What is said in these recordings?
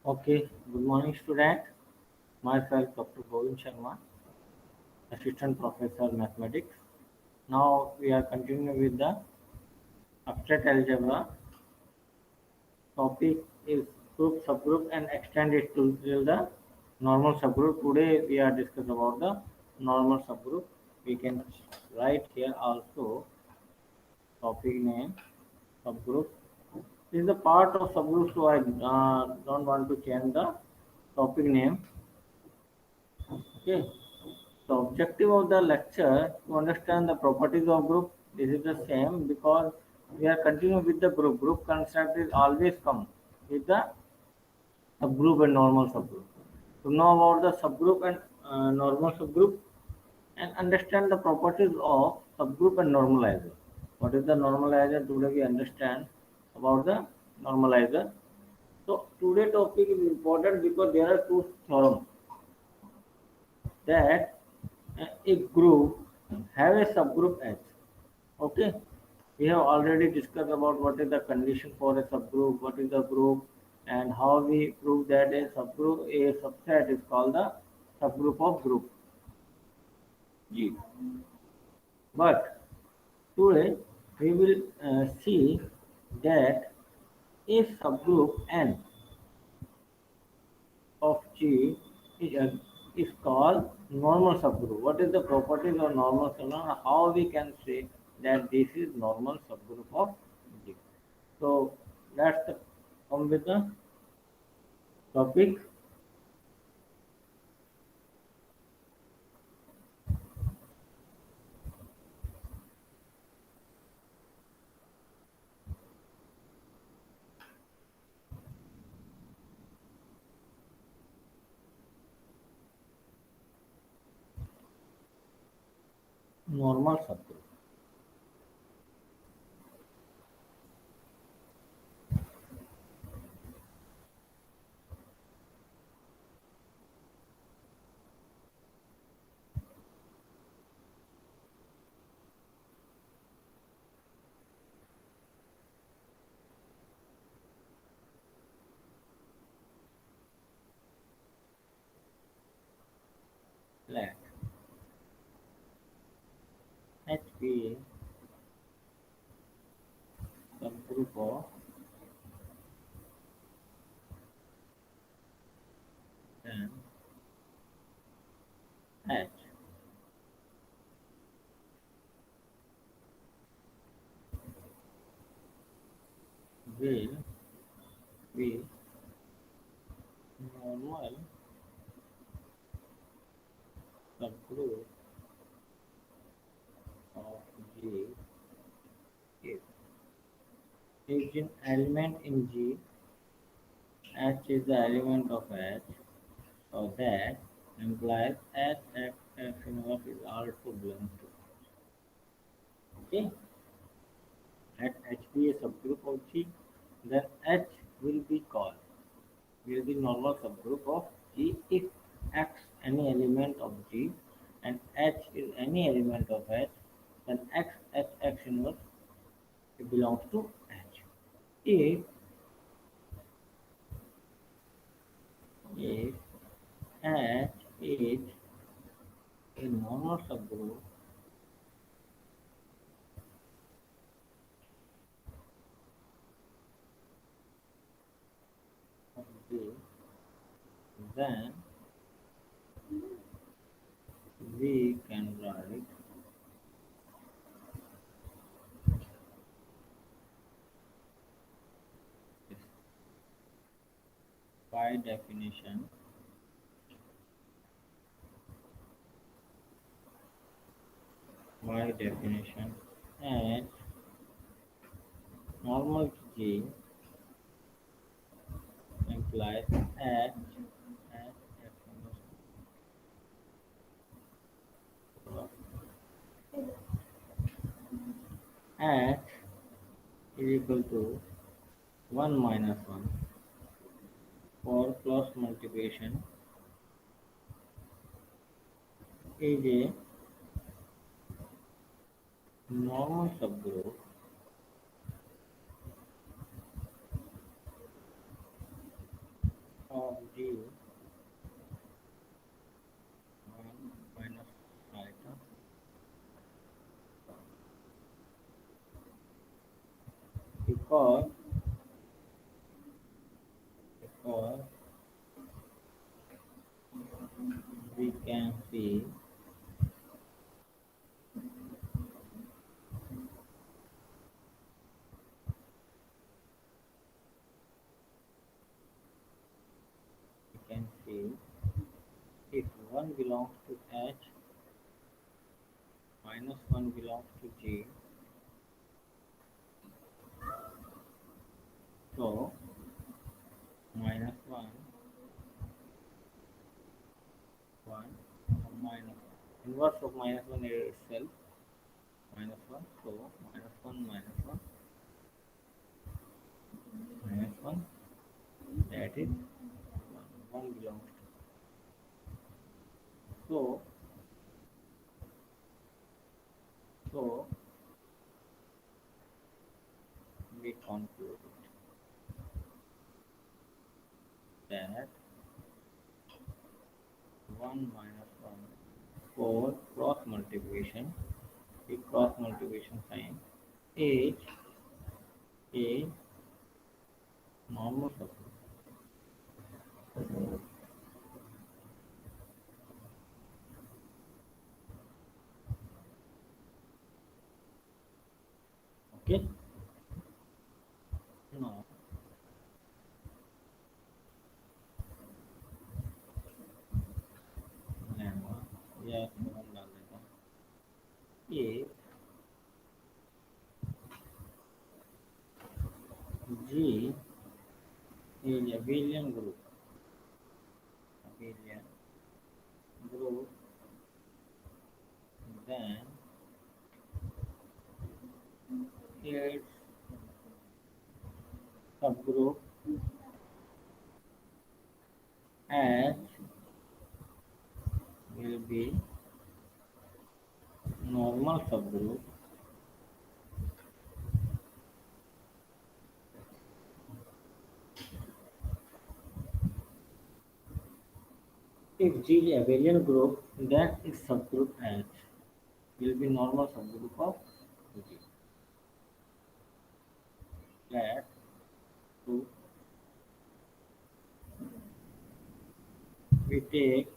Okay, good morning, student. Myself, Dr. Govind Sharma, Assistant Professor Mathematics. Now we are continuing with the abstract algebra. Topic is group, subgroup, and extend it to the normal subgroup. Today we are discussing about the normal subgroup. We can write here also topic name subgroup. This is the part of subgroup, so I don't want to change the topic name. Okay. The objective of the lecture to understand the properties of group. This is the same because we are continuing with the group. Group concept is always come with the subgroup and normal subgroup. To know about the subgroup and normal subgroup and understand the properties of subgroup and normalizer. What is the normalizer? Today we understand about the normalizer. So today topic is important because there are two theorems that a group have a subgroup H. Okay, we have already discussed about what is the condition for a subgroup, what is the group, and how we prove that a subset is called the subgroup of group G. But today we will see that a subgroup N of G is called normal subgroup. What is the properties of normal subgroup? How we can say that this is normal subgroup of G? So let's come with the topic. Normal subgroup. Let H be a subgroup of then H will be normal subgroup of G if an element in G, H is the element of H, so that implies H inverse is also belongs to. Okay, let H be a subgroup of G, then H will be called will be normal subgroup of G if X any element of G and H is any element of H, then X inverse it belongs to H. If H is a normal subgroup of G, then we can write this by definition H normal G implies H H is equal to 1 minus 1 for cross multiplication is a normal subgroup of because because we can see we can see if one belongs to H minus one belongs to G, so minus one, one, minus one. Inverse of minus one is itself minus one, so minus one, minus one, that is one belongs to. So so we conclude that one minus one for cross multiplication, the cross multiplication sign is a normal subgroup. Okay, now lemma या तो हम डाल देते हैं if G is abelian group, then its subgroup H will be normal subgroup if G is abelian group, then its subgroup H will be normal subgroup of G. Let's prove. We take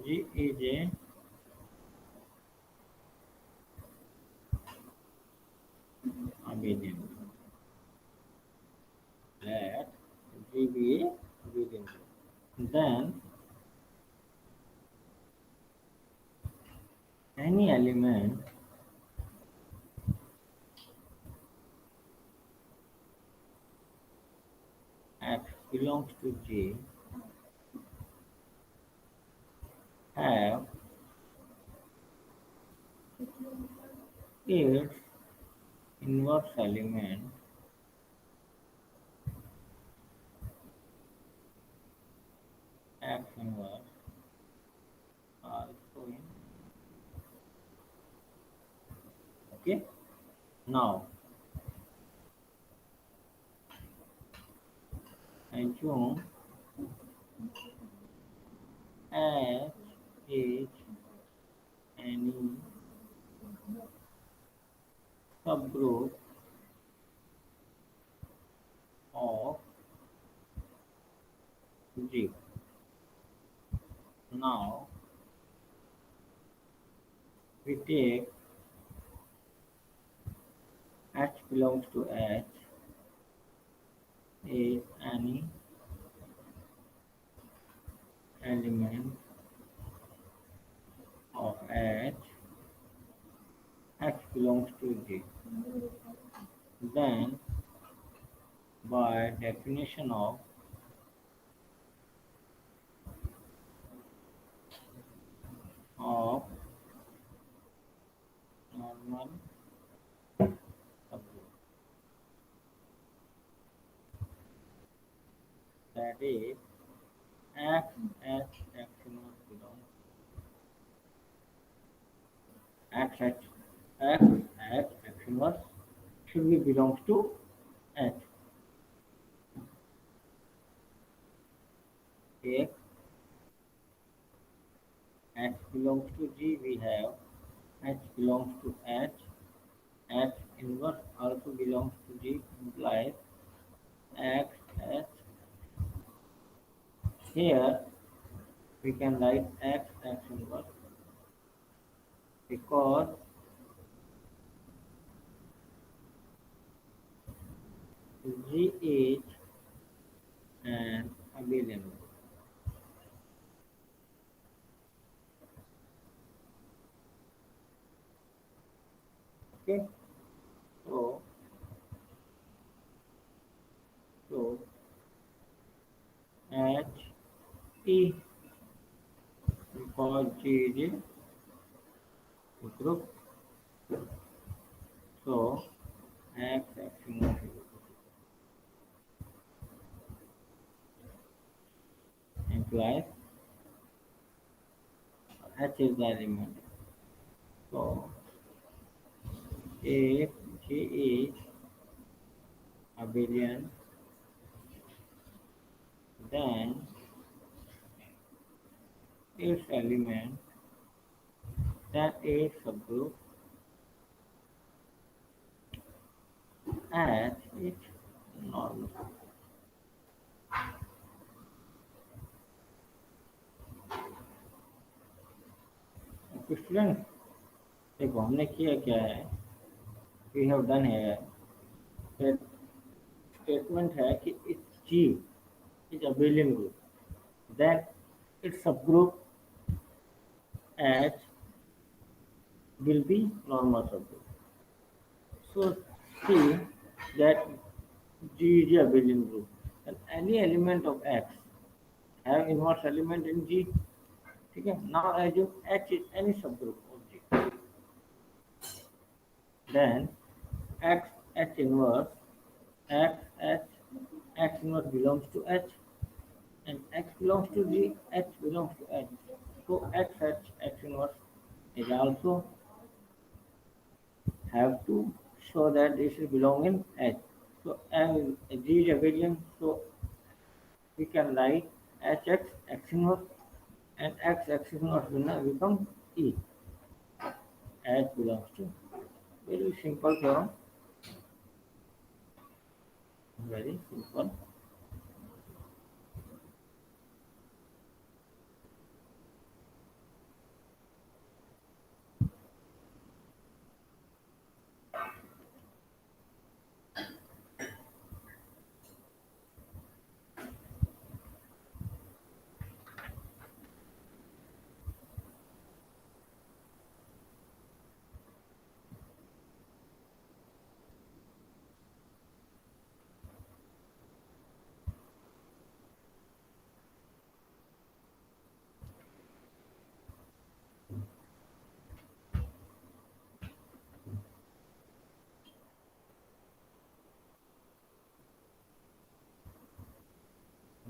G is a abelian. Let G be a abelian group. Then any element X belongs to G have its inverse element X inverse also in. Okay. Now assume H is any subgroup of G. Now we take H belongs to H is any element of H, X belongs to G. Then by definition of normal subgroup, that is X H X inverse belongs X H X H X inverse should be belongs to H. If X belongs to G, we have H belongs to H. H inverse also belongs to G, implies X H. Here we can write X X inverse because G is an abelian group. Okay, so so H E because G is a group, so X X inverse implies H is the element. So if G is abelian, then its element, then its subgroup as its normal. Okay, students, देखो हमने किया क्या है, we have done here that statement है कि its G is abelian group, then its subgroup H will be normal subgroup. So see that G is a abelian group, and any element of X have inverse element in G. ठीक है, now assume H is any subgroup of G, then X H inverse X H X inverse belongs to H, and X belongs to G, H belongs to H. So X H X inverse is also have to show that this is belong in H. So G is abelian, so we can write H X X inverse, and X X inverse will now become E. H belongs to, very simple theorem, very simple.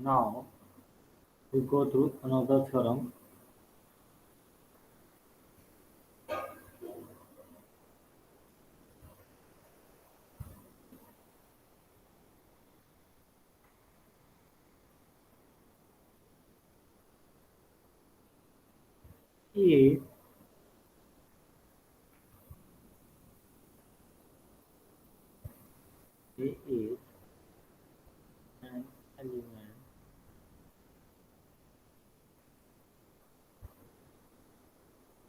Now we go through another theorem. If A is an element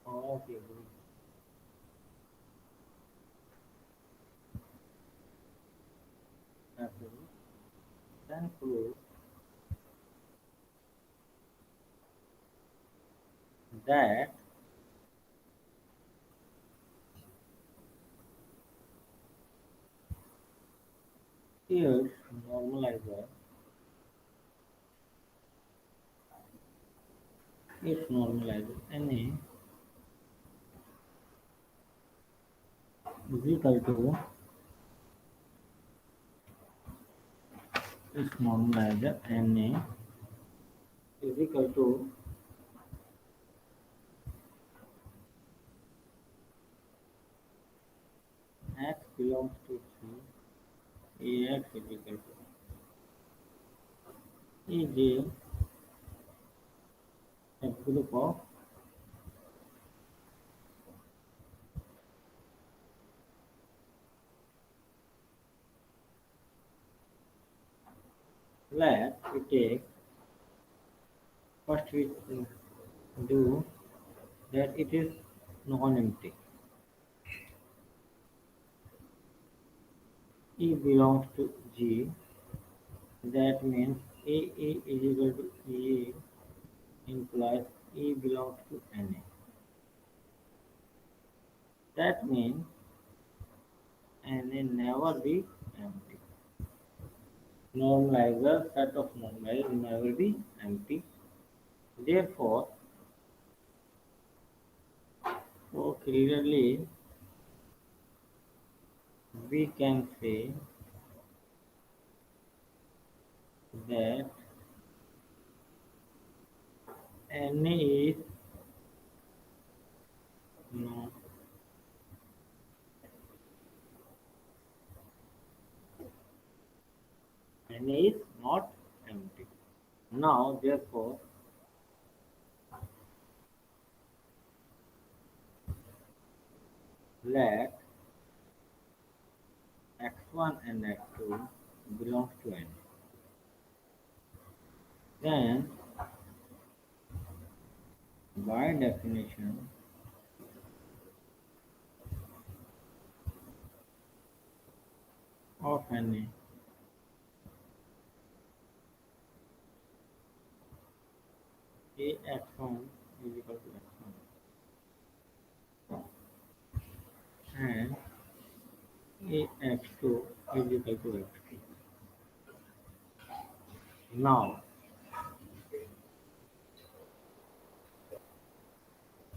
of a group, then prove that its normalizer Na is equal to its normalizer Na is equal to X belongs to C, Ax is equal to Ej a group of Let we take first we do that it is non-empty. E belongs to G. That means A is equal to E implies E belongs to NA. That means NA never be empty. Normalizer set of normalizers never be empty. Therefore, so clearly we can say that Na is no Na is not empty. Now therefore let x1 and x2 belongs to N. Then by definition of Na, Ax1 is equal to x1 and Ax2 is equal to x2. Now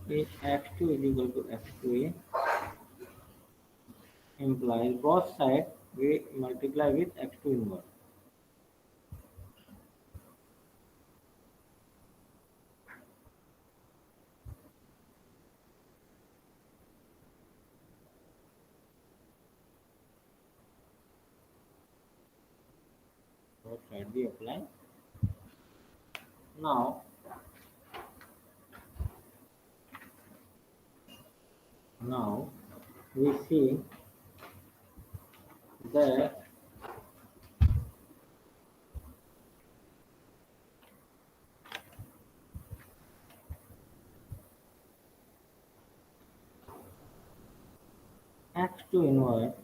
Ax2 is equal to x2a implies both sides we multiply with x2 inverse. Both sides we apply. Now now we see that x2 inverse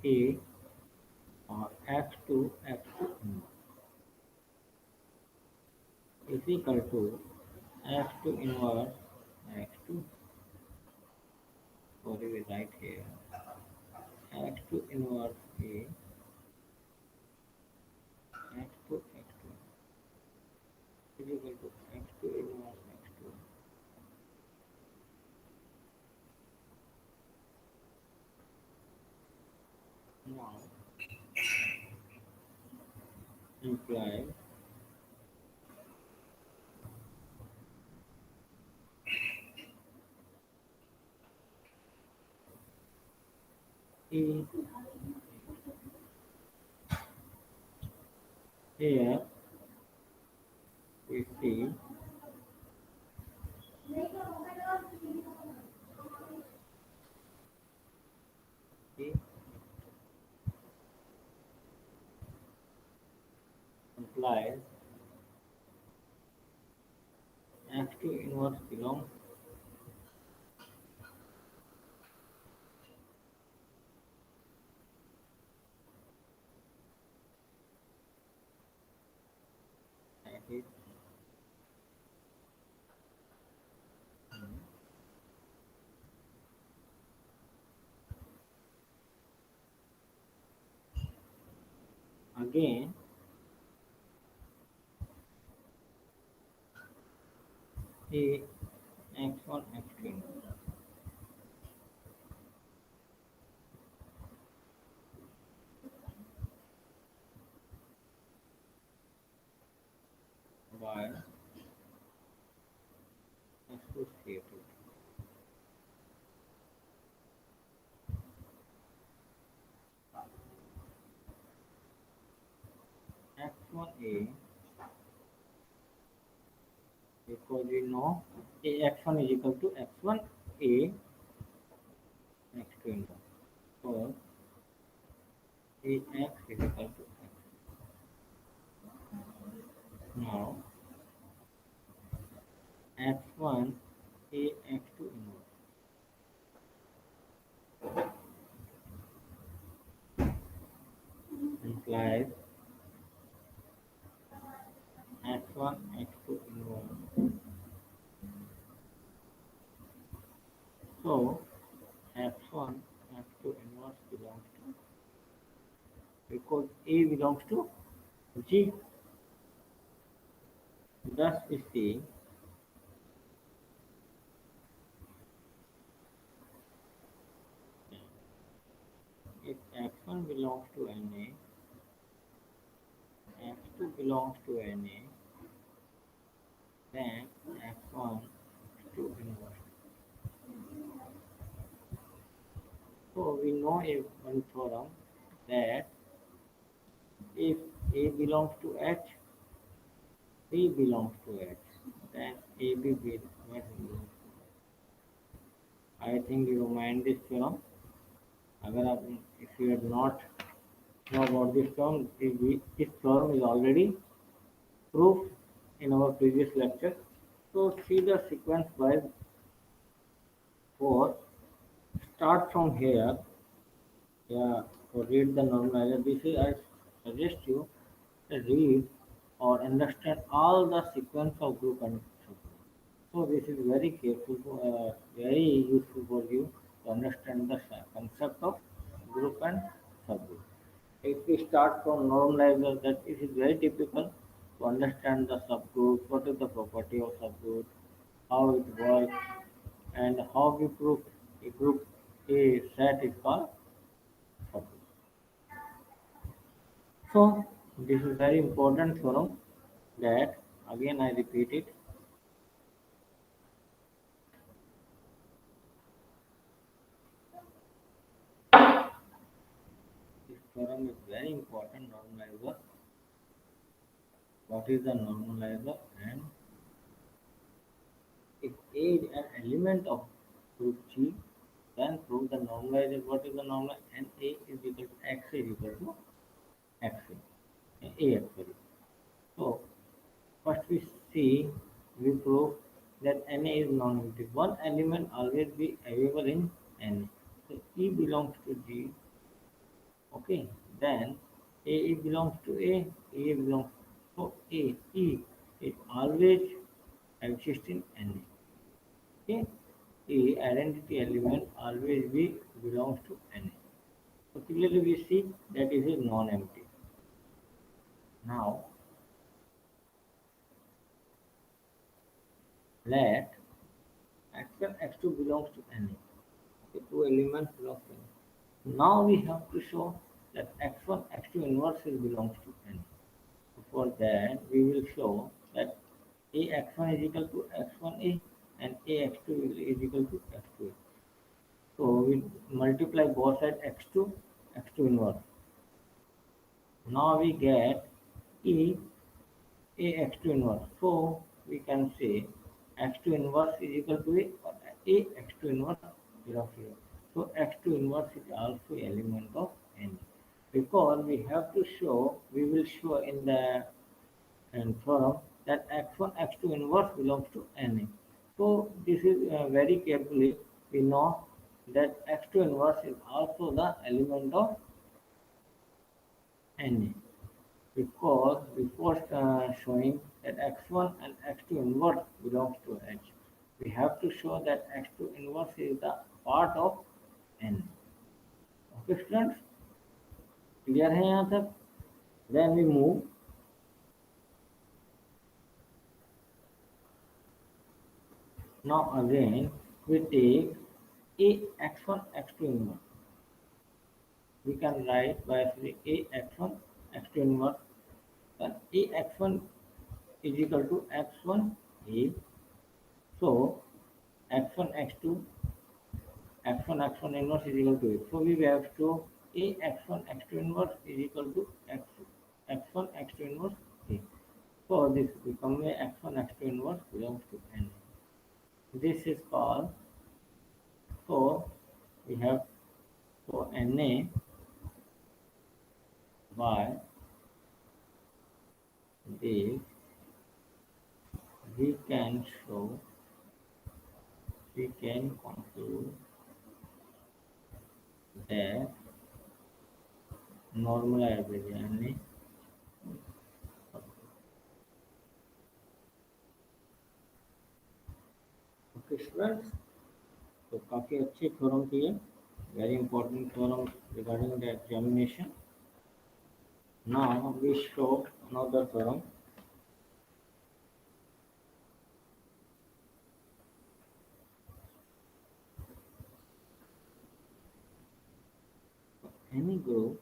a or x2 inverse is equal to x2 inverse x2, sorry we write here x2 inverse a x2 is equal to x2 inverse x2. Now implies E here we see E implies x2 inverse belongs at it. Again A x1 x2 by associated x1a because we know a x1 is equal to x1a x2 inverse. So Ax is equal to x. Now x1 Ax2 inverse implies x1 x2 inverse. So x1 x2 inverse belongs to, because A belongs to G. Thus we see if x1 belongs to NA, x2 belongs to NA, then x1 x2 inverse. So we know a one theorem that if A belongs to H, B belongs to H, then AB belongs to, I think you mind this theorem. अगर आप if you have not know about this term, this theorem is already proved in our previous lecture. So see the sequence by 4. Start from here. Yeah, so read the normalizer. This is I suggest you to read or understand all the sequence of group and subgroup. So this is very careful, very useful for you to understand the concept of group and subgroup. If we start from normalizer, that it is very typical to understand the subgroup, what is the property of subgroup, how it works, and how we prove a group A set is called subgroup. So this is very important theorem that again I repeat it. This theorem is very important normalizer. What is the normalizer, and if A is an element of group G, then prove the normalizer. What is the normalizer? And A is equal to X is equal to X A actually. So first we see, we prove that Na is non-negative. One element always be available in Na. So E belongs to G. Okay, then A belongs to A belongs, so E is always exist in Na. Okay, A identity element always be belongs to Na. So clearly we see that is a non-empty. Now let x1 x2 belongs to Na. The two elements belong to Na. Now we have to show that x1 x2 inverse belongs to Na. So for that we will show that Ax1 is equal to x1A and Ax2 is equal to x2A. So we multiply both sides x2 inverse. Now we get E Ax2 inverse. So we can say x2 inverse is equal to A, or Ax2 inverse belongs here. So x2 inverse is also element of N. Because we have to show, we will show in the theorem that x1 x2 inverse belongs to Na. So this is very carefully we know that x2 inverse is also the element of Na, because before showing that x1 and x2 inverse belongs to H, we have to show that x2 inverse is the part of N. Okay students, clear है यहाँ तक? Then we move. Now again we take A x1 x2 inverse. We can write by A x1 x2 inverse, then A x1 is equal to x1 A. So x1 x2 x1 inverse is equal to A. So we have to A x1 x2 inverse is equal to x1 x2 inverse A. So this become a x1 x2 inverse belongs to N. This is called, so we have, so Na by this we can show, we can conclude that normal average यानी okay students, तो काफ़ी अच्छे theorem थी ये, very important theorem regarding the examination. Now we show another theorem. Any group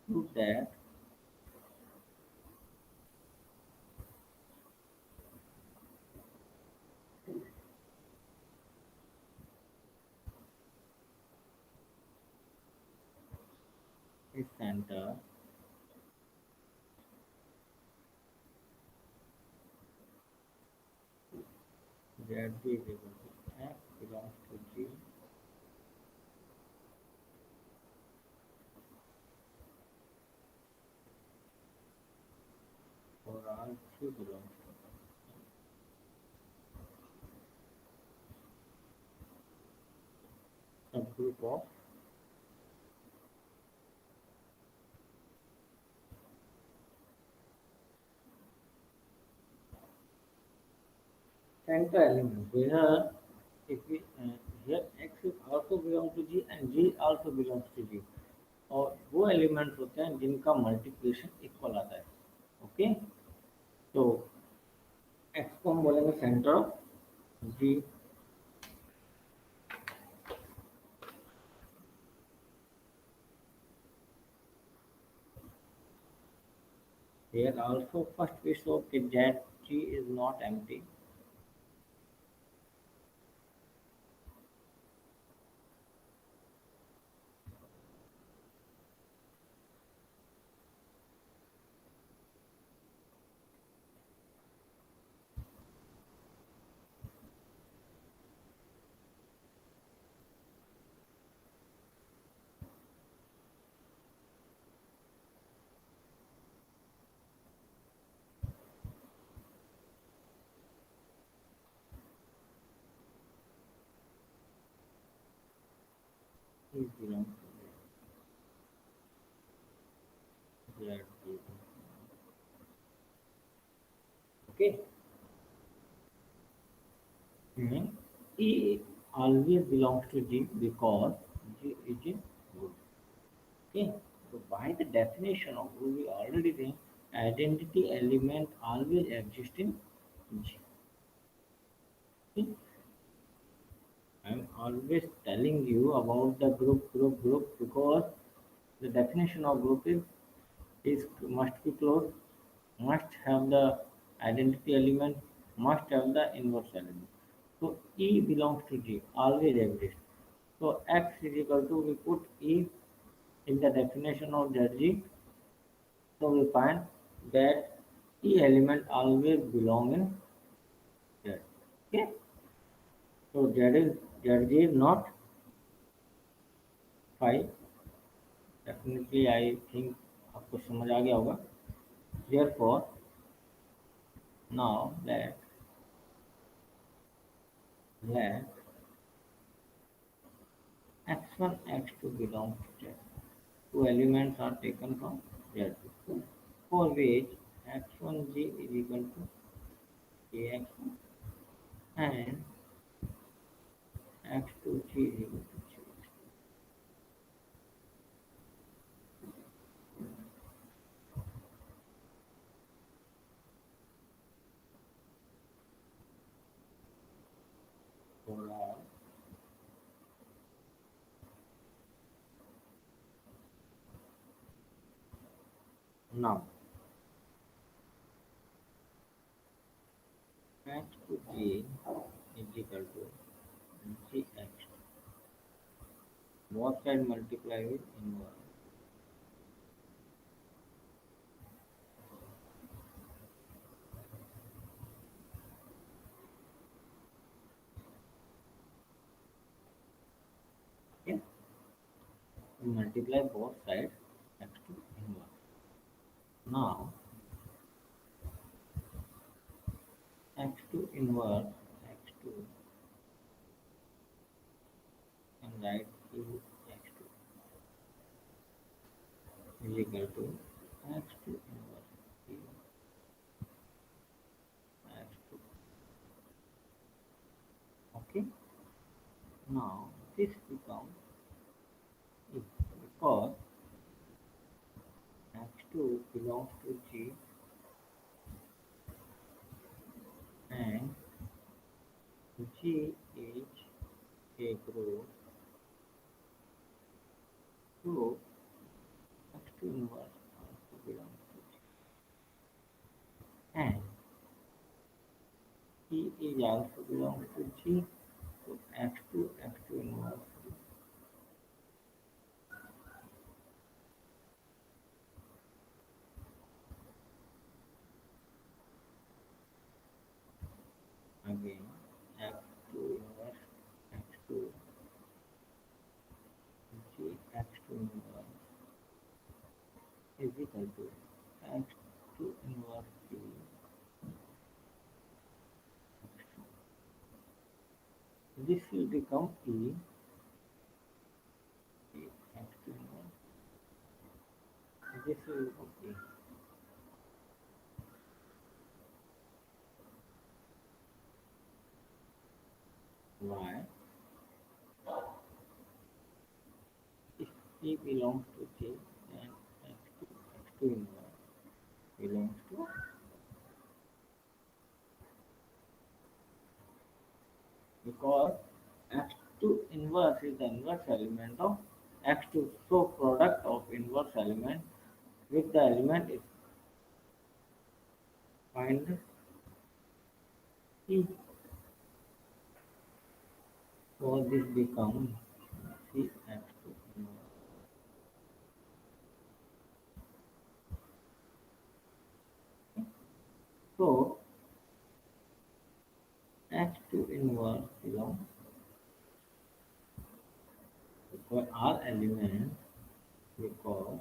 prove that a center ZB is equal to F belongs to G or R Q belongs to subgroup of center element. Here, if we here X is also belongs to G and G also belongs to G. और वो elements होते हैं जिनका multiplication equal आता है. Okay, तो x को हम बोलेंगे centre of G. Here also first we show that G is not empty. Is belongs to Z. Okay. E always belongs to G because G is a group. Okay. So by the definition of group, we already think identity element always exists in G. Okay. I'm always telling you about the group because the definition of group is must be closed, must have the identity element, must have the inverse element. So E belongs to G, always exists. So X is equal to, we put E in the definition of ZG. So we find that E element always belong in Z. Okay. So ZG is not 5. Definitely I think आपको समझ आ गया होगा. Therefore, now let x1 x2 belong to Z. Two elements are taken from Z, for which x1g is equal to ax1 and x2g is equal to gx2. For all now x2g is equal to gx2. Both sides multiply with inverse. we multiply both sides x2 inverse. Now x2 inverse x2 and write q x2 is equal to x2 inverse q x2. Okay. Now this becomes e because x2 belongs to G and G is a group, so x2 inverse also belongs to G. And E is also belongs to G, so x2 inverse again x2 inverse x2 G x2 inverse is equal to x2 inverse G x2. This will become E x2 inverse. This will become E. Why? If E belongs to J, then x2 inverse belongs to, because x2 inverse is the inverse element of x2. So product of inverse element with the element is find E. So this becomes C x2 inverse. So x2 inverse belongs for all elements because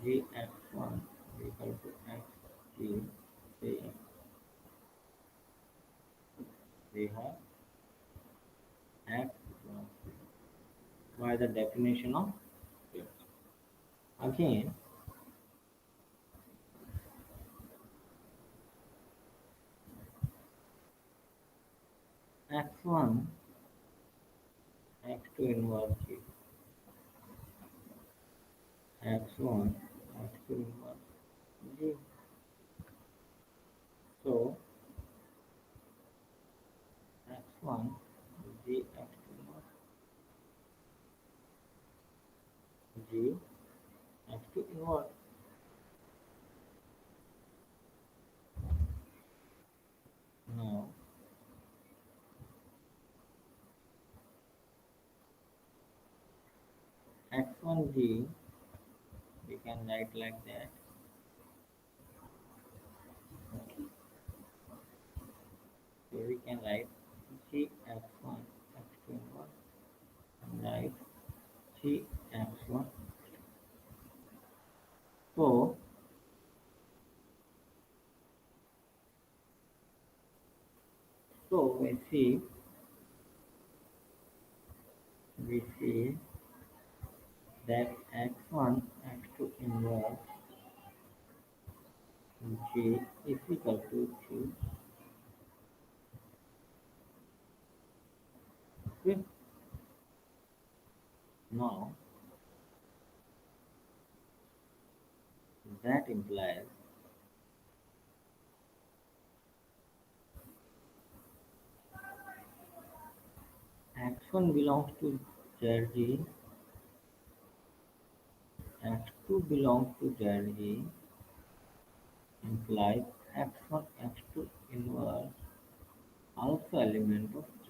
gx1 is equal to xg. Say we have x belongs to by the definition of X. Again, x1 x2 inverse g x1 x2 inverse g. So x1 g x2 inverse g x2 inverse. Now x1 g we can write like that. Okay. So we can write g x1 x2 inverse and write g x1. So we see that x1 x2 inverse g is equal to g. Okay. Now that implies x1 belongs to zg, x2 belongs to zg, implies x1 x2 inverse also element of z.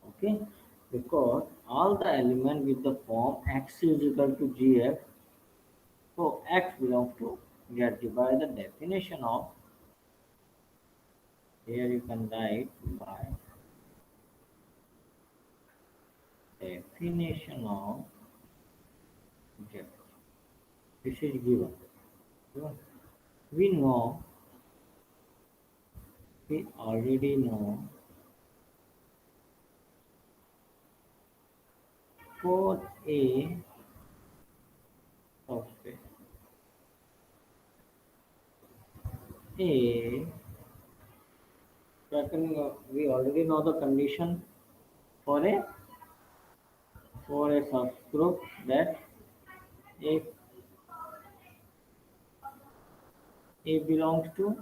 Okay, because all the element with the form x is equal to gx, so x belongs to zg by the definition of, here you can write by definition of Z. This is given. Given. We know, we already know for a subspace. A, we already know the condition for a subgroup that if A belongs to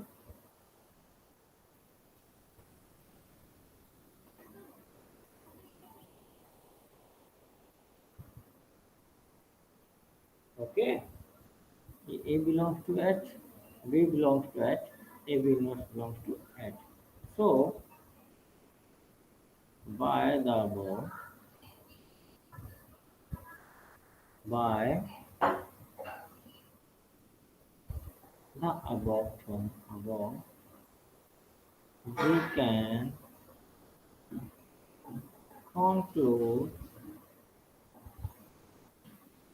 okay, A belongs to H, B belongs to H, A belongs to H. So by the above, by the above from above, we can conclude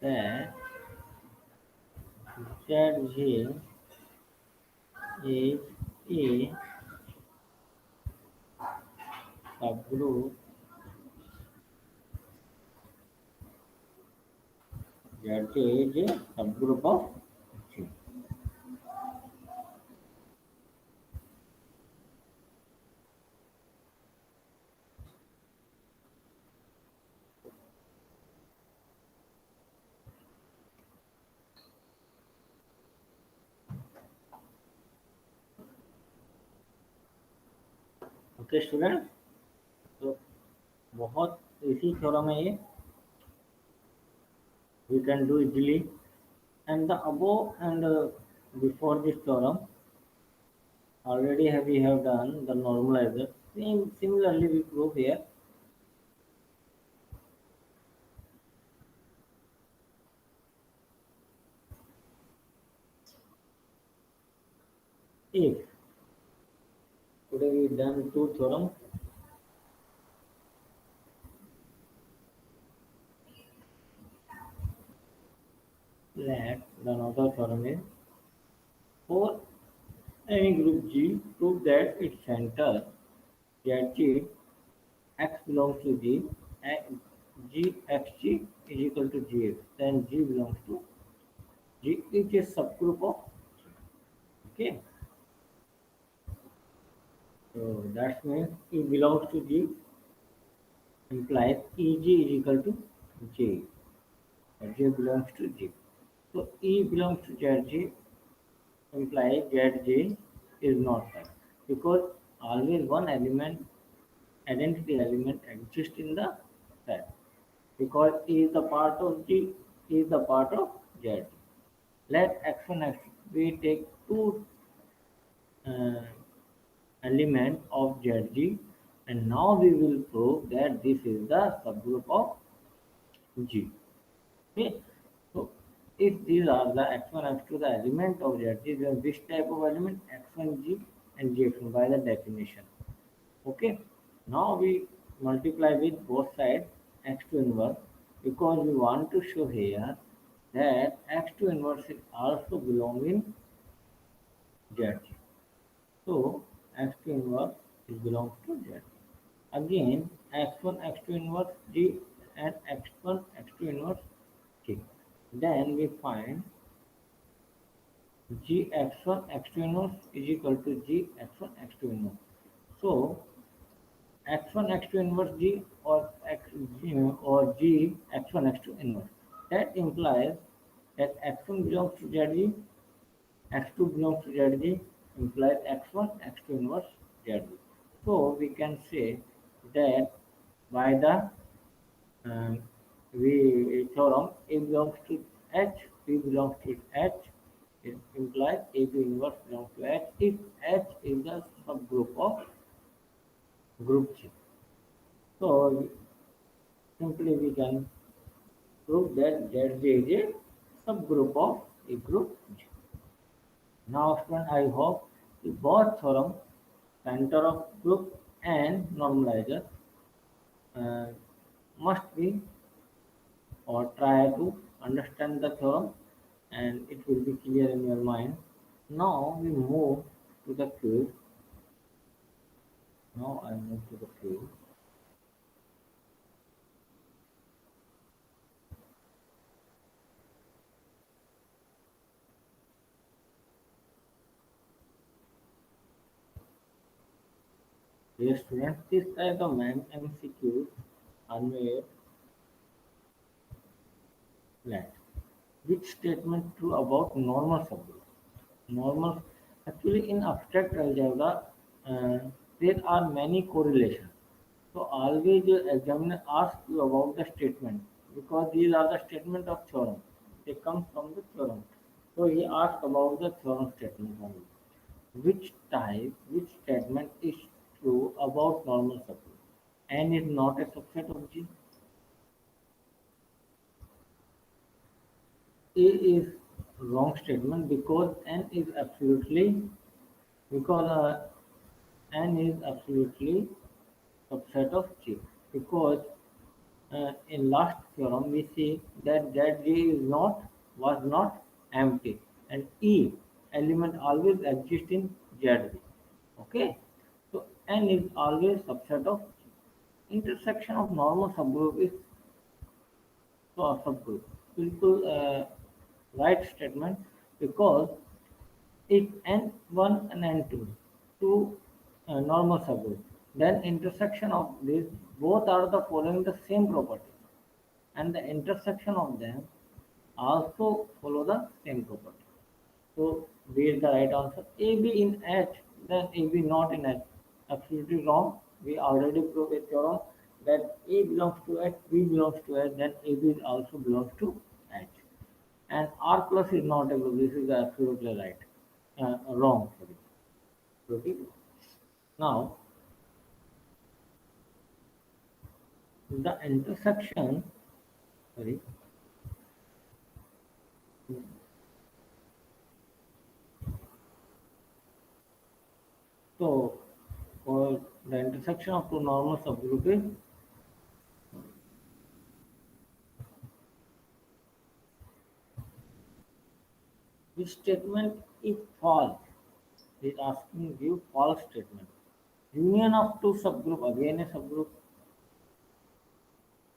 that ZG is a subgroup. ZG is a subgroup of G. Okay student, तो बहुत easy theorem है ये, we can do easily, and the above and before this theorem already we have done the normalizer. Similarly we prove here if today we done two theorems. Let the another theorem is for any group G, prove that its center ZG X belongs to G and GXG is equal to GX. Then G belongs to G, which is subgroup of G. Okay. So that means E belongs to G implies EG is equal to J. J belongs to G. So E belongs to ZG implies ZJ is not that, because always one element, identity element exists in the set, because E is the part of G, E is the part of Z. Let X1 X2, we take two uh, element of ZG, and now we will prove that this is the subgroup of G. Okay. So if these are the X1 X2 the element of ZG, then this type of element X1G and GX1 by the definition. Okay. Now we multiply with both sides X2 inverse, because we want to show here that X2 inverse is also belong in ZG. So X2 inverse is belongs to Z. Again X1 X2 inverse G and X1 X2 inverse G. Then we find G X1 X2 inverse is equal to G X1 X2 inverse. So X1 X2 inverse G or or G X1 X2 inverse. That implies that X1 belongs to ZG, X2 belongs to ZG, implies X1 X2 inverse ZG. So we can say that by the um, we theorem A belongs to H, B belongs to H, it implies AB inverse belongs to H if H is the subgroup of group G. So simply we can prove that ZG is a subgroup of a group G. Now student, I hope the both theorem, center of group and normalizer, uh, must be or try to understand the theorem, and it will be clear in your mind. Now we move to the quiz. Now I move to the quiz. Dear students, this type of MCQs are made like which statement true about normal subgroup? Normal, actually in abstract algebra, uh, there are many correlations. So always the examiner asks you about the statement because these are the statement of theorem. They come from the theorem. So he asks about the theorem statement only. Which statement is true about normal subgroup? N is not a subset of G. A is wrong statement because because N is absolutely subset of G. Because in last theorem we see that ZG was not empty and E element always exists in ZG. Okay, so N is always subset of G. Intersection of normal subgroup is so a subgroup. Simple right statement because if N1 and N2 two normal subgroup, then intersection of these both are the following the same property, and the intersection of them also follow the same property. So B is the right answer. AB in H, then AB not in H. Absolutely wrong. We already proved a theorem that A belongs to H, B belongs to H, then AB also belongs to H. And R plus is not a group. This is absolutely right. Wrong. Sorry. Okay. Now the intersection. Sorry. So for the intersection of two normal subgroup is which statement is false? Is asking you false statement. Union of two subgroup again a subgroup.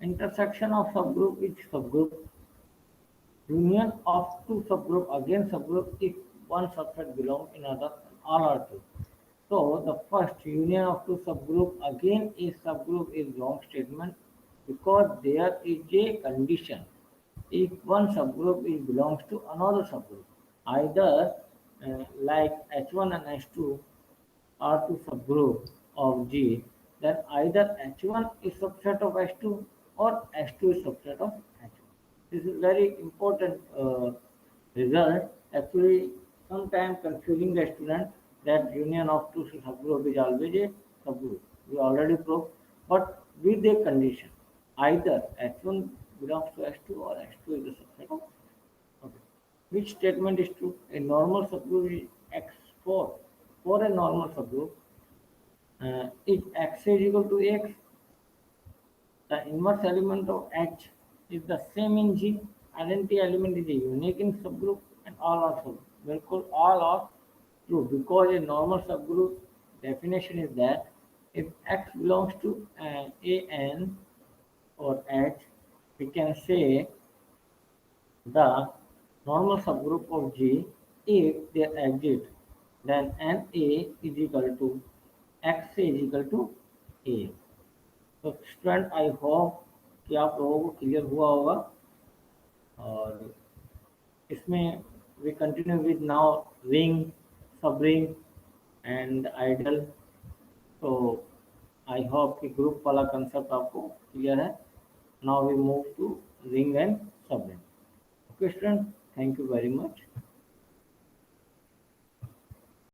Intersection of subgroup is subgroup. Union of two subgroup again subgroup if one subset belongs in other all are true. So the first union of two subgroup again is subgroup is wrong statement because there is a condition. If one subgroup is belongs to another subgroup, either like H1 and H2 are two subgroup of G, then either H1 is subset of H2 or H2 is subset of H1. This is very important result. Actually, sometimes confusing the student that union of two subgroup is always a subgroup. We already proved, but with a condition. Either H1 belongs to H2 or H2 is a subset of. Okay. Which statement is true? A normal subgroup is X4. For a normal subgroup, if X is equal to X, the inverse element of H is the same in G. Identity element is a unique in subgroup and all are true. Therefore, all are true because a normal subgroup definition is that if X belongs to AN or H, we can say the normal subgroup of G if they exist, then NA is equal to X is equal to A. तो student I hope कि आप लोगों को clear हुआ होगा और इसमें we continue with now ring sub ring and ideal तो आई होप कि ग्रुप वाला कंसेप्ट आपको क्लियर है now we move to ring and sub ring okay student thank you very much